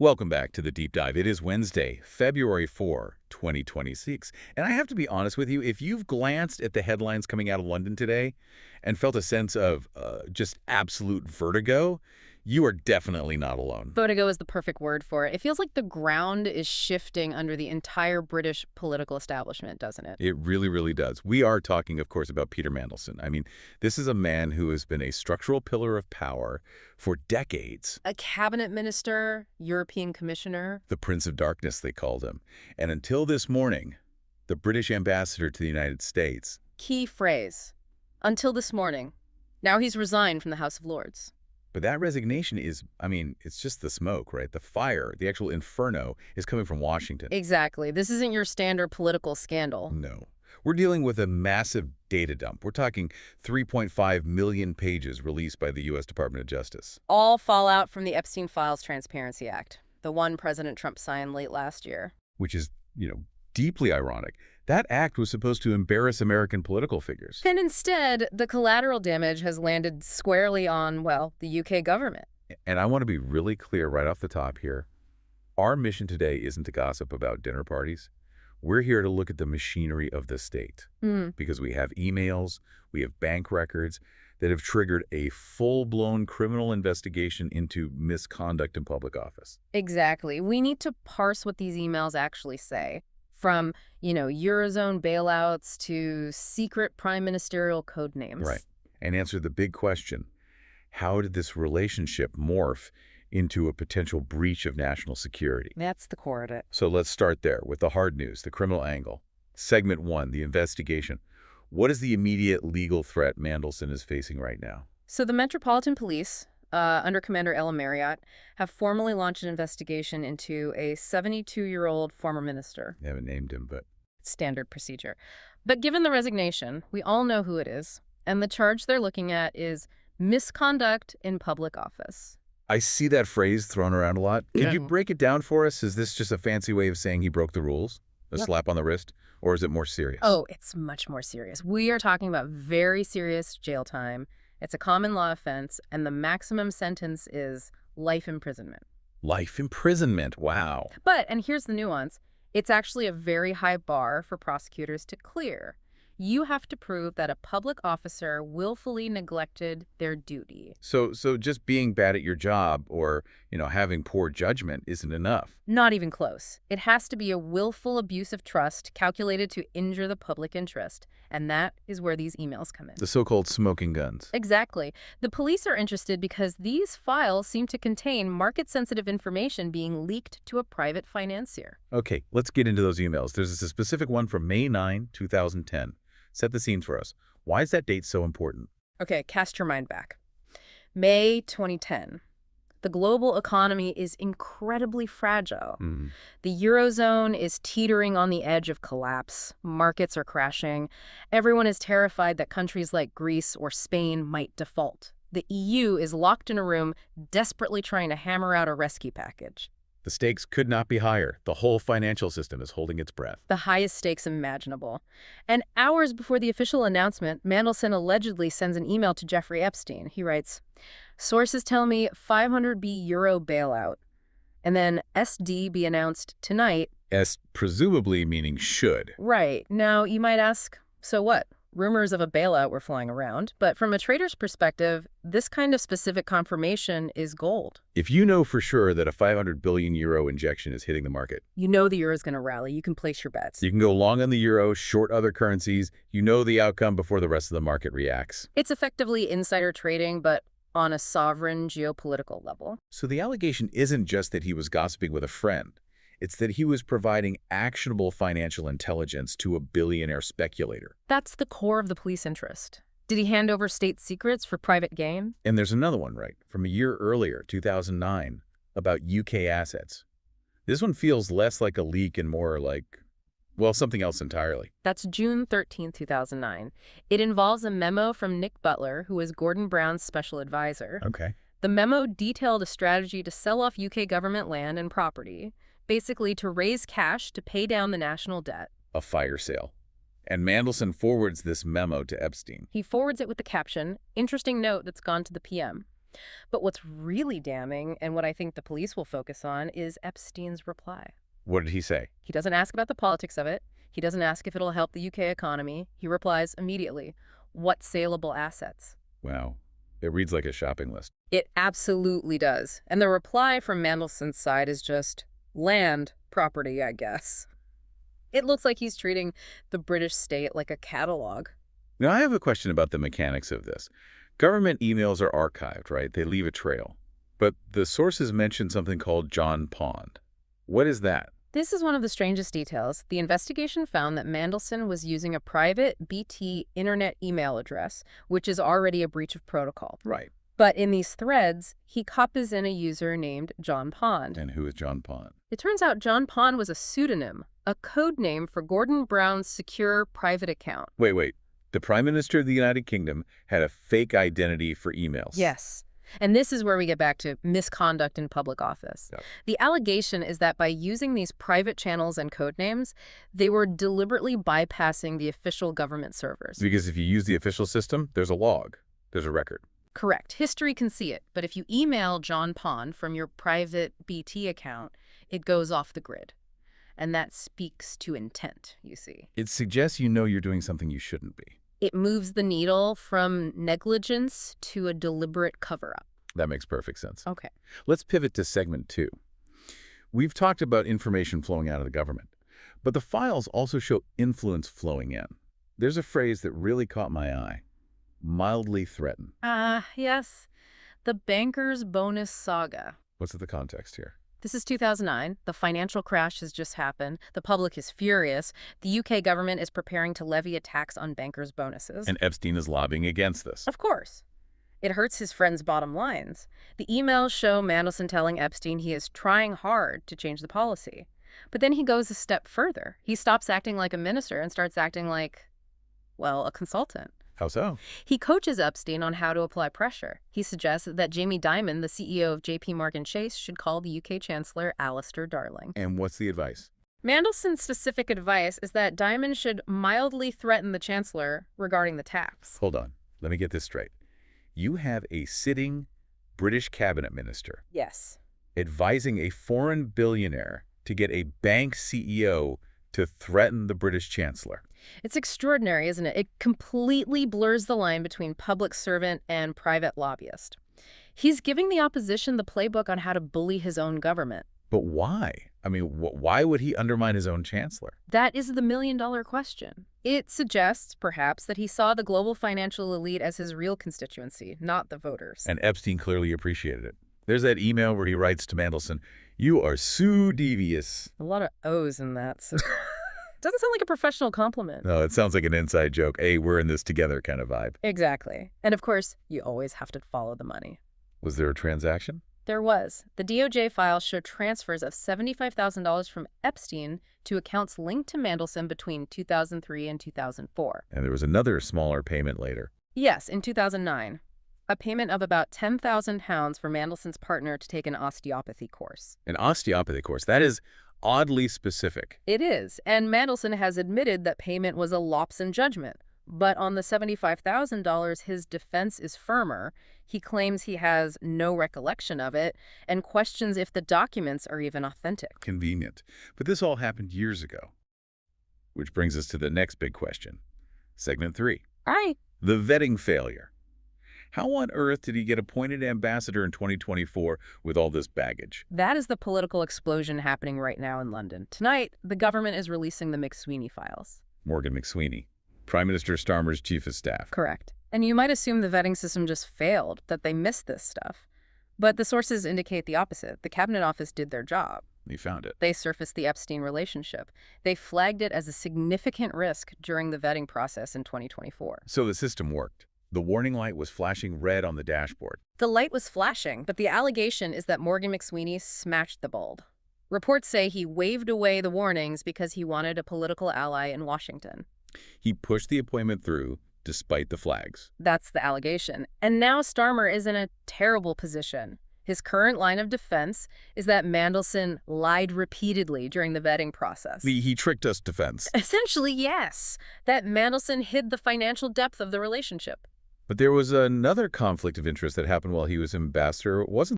Welcome back to the Deep Dive. It is Wednesday, February 4, 2026. And I have to be honest with you, if you've glanced at the headlines coming out of London today and felt a sense of just absolute vertigo, you are definitely not alone. Vertigo is the perfect word for it. It feels like the ground is shifting under the entire British political establishment, doesn't it? It really, really does. We are talking, of course, about Peter Mandelson. I mean, this is a man who has been a structural pillar of power for decades. A cabinet minister, European commissioner. The Prince of Darkness, they called him. And until this morning, the British ambassador to the United States. Key phrase. Until this morning. Now he's resigned from the House of Lords. But that resignation is, I mean, it's just the smoke, right? The fire, the actual inferno is coming from Washington. Exactly. This isn't your standard political scandal. No. We're dealing with a massive data dump. We're talking 3.5 million pages released by the U.S. Department of Justice. All fallout from the Epstein Files Transparency Act, the one President Trump signed late last year. Which is, deeply ironic. That act was supposed to embarrass American political figures. And instead, the collateral damage has landed squarely on, well, the UK government. And I want to be really clear right off the top here. Our mission today isn't to gossip about dinner parties. We're here to look at the machinery of the state. Because we have emails, we have bank records that have triggered a full-blown criminal investigation into misconduct in public office. Exactly. We need to parse what these emails actually say. From, Eurozone bailouts to secret prime ministerial code names. Right. And answer the big question, how did this relationship morph into a potential breach of national security? That's the core of it. So let's start there with the hard news, the criminal angle. Segment 1, the investigation. What is the immediate legal threat Mandelson is facing right now? So the Metropolitan Police, under Commander Ella Marriott, have formally launched an investigation into a 72-year-old former minister. They haven't named him, but... Standard procedure. But given the resignation, we all know who it is. And the charge they're looking at is misconduct in public office. I see that phrase thrown around a lot. Could you break it down for us? Is this just a fancy way of saying he broke the rules? A slap on the wrist? Or is it more serious? Oh, it's much more serious. We are talking about very serious jail time. It's a common law offense, and the maximum sentence is life imprisonment. Life imprisonment, wow. But, and here's the nuance, it's actually a very high bar for prosecutors to clear. You have to prove that a public officer willfully neglected their duty. So just being bad at your job or, having poor judgment isn't enough. Not even close. It has to be a willful abuse of trust calculated to injure the public interest. And that is where these emails come in. The so-called smoking guns. Exactly. The police are interested because these files seem to contain market-sensitive information being leaked to a private financier. Okay, let's get into those emails. There's a specific one from May 9, 2010. Set the scene for us. Why is that date so important? Okay, cast your mind back. May 2010. The global economy is incredibly fragile. The Eurozone is teetering on the edge of collapse. Markets are crashing. Everyone is terrified that countries like Greece or Spain might default. The EU is locked in a room, desperately trying to hammer out a rescue package. The stakes could not be higher. The whole financial system is holding its breath. The highest stakes imaginable. And hours before the official announcement, Mandelson allegedly sends an email to Jeffrey Epstein. He writes, "Sources tell me 500 B euro bailout. And then SD be announced tonight." S presumably meaning should. Right. Now, you might ask, so what? Rumors of a bailout were flying around, but from a trader's perspective, this kind of specific confirmation is gold. If you know for sure that a 500 billion euro injection is hitting the market, you know the euro is going to rally. You can place your bets. You can go long on the euro, short other currencies. You know the outcome before the rest of the market reacts. It's effectively insider trading, but on a sovereign geopolitical level. So the allegation isn't just that he was gossiping with a friend. It's that he was providing actionable financial intelligence to a billionaire speculator. That's the core of the police interest. Did he hand over state secrets for private gain? And there's another one, right, from a year earlier, 2009, about UK assets. This one feels less like a leak and more like, well, something else entirely. That's June 13, 2009. It involves a memo from Nick Butler, who was Gordon Brown's special advisor. Okay. The memo detailed a strategy to sell off UK government land and property, basically to raise cash to pay down the national debt. A fire sale. And Mandelson forwards this memo to Epstein. He forwards it with the caption, "Interesting note that's gone to the PM." But what's really damning, and what I think the police will focus on, is Epstein's reply. What did he say? He doesn't ask about the politics of it. He doesn't ask if it'll help the UK economy. He replies immediately, what saleable assets? Wow. It reads like a shopping list. It absolutely does. And the reply from Mandelson's side is just land, property, I guess. It looks like he's treating the British state like a catalog. Now, I have a question about the mechanics of this. Government emails are archived, right? They leave a trail. But the sources mention something called John Pond. What is that? This is one of the strangest details. The investigation found that Mandelson was using a private BT internet email address, which is already a breach of protocol. Right. But in these threads, he copies in a user named John Pond. And who is John Pond? It turns out John Pond was a pseudonym, a code name for Gordon Brown's secure private account. Wait. The Prime Minister of the United Kingdom had a fake identity for emails. Yes. And this is where we get back to misconduct in public office. Yep. The allegation is that by using these private channels and code names, they were deliberately bypassing the official government servers. Because if you use the official system, there's a log. There's a record. Correct. History can see it. But if you email John Pond from your private BT account, it goes off the grid. And that speaks to intent, you see. It suggests you know you're doing something you shouldn't be. It moves the needle from negligence to a deliberate cover-up. That makes perfect sense. Okay. Let's pivot to segment 2. We've talked about information flowing out of the government, but the files also show influence flowing in. There's a phrase that really caught my eye. Mildly threaten. Yes. The banker's bonus saga. What's the context here? This is 2009. The financial crash has just happened. The public is furious. The UK government is preparing to levy a tax on bankers' bonuses. And Epstein is lobbying against this. Of course. It hurts his friends' bottom lines. The emails show Mandelson telling Epstein he is trying hard to change the policy. But then he goes a step further. He stops acting like a minister and starts acting like, well, a consultant. How so? He coaches Epstein on how to apply pressure. He suggests that Jamie Dimon, the CEO of JP Morgan Chase, should call the UK Chancellor Alistair Darling. And what's the advice? Mandelson's specific advice is that Dimon should mildly threaten the Chancellor regarding the tax. Hold on. Let me get this straight. You have a sitting British cabinet minister. Yes. Advising a foreign billionaire to get a bank CEO to threaten the British Chancellor. It's extraordinary, isn't it? It completely blurs the line between public servant and private lobbyist. He's giving the opposition the playbook on how to bully his own government. But why? I mean, why would he undermine his own chancellor? That is the million-dollar question. It suggests, perhaps, that he saw the global financial elite as his real constituency, not the voters. And Epstein clearly appreciated it. There's that email where he writes to Mandelson, "You are so devious." A lot of O's in that, so doesn't sound like a professional compliment. No, it sounds like an inside joke. Hey, we're in this together kind of vibe. Exactly. And of course, you always have to follow the money. Was there a transaction? There was. The DOJ files show transfers of $75,000 from Epstein to accounts linked to Mandelson between 2003 and 2004. And there was another smaller payment later. Yes, in 2009. A payment of about £10,000 for Mandelson's partner to take an osteopathy course. An osteopathy course. That is oddly specific. It is, and Mandelson has admitted that payment was a lapse in judgment. But on the $75,000, his defense is firmer. He claims he has no recollection of it and questions if the documents are even authentic. Convenient. But this all happened years ago. Which brings us to the next big question. Segment 3. Right. The vetting failure. How on earth did he get appointed ambassador in 2024 with all this baggage? That is the political explosion happening right now in London. Tonight, the government is releasing the McSweeney files. Morgan McSweeney, Prime Minister Starmer's chief of staff. Correct. And you might assume the vetting system just failed, that they missed this stuff. But the sources indicate the opposite. The Cabinet Office did their job. He found it. They surfaced the Epstein relationship. They flagged it as a significant risk during the vetting process in 2024. So the system worked. The warning light was flashing red on the dashboard. The light was flashing, but the allegation is that Morgan McSweeney smashed the bulb. Reports say he waved away the warnings because he wanted a political ally in Washington. He pushed the appointment through despite the flags. That's the allegation. And now Starmer is in a terrible position. His current line of defense is that Mandelson lied repeatedly during the vetting process. The he tricked us defense. Essentially, yes. That Mandelson hid the financial depth of the relationship. But there was another conflict of interest that happened while he was ambassador, wasn't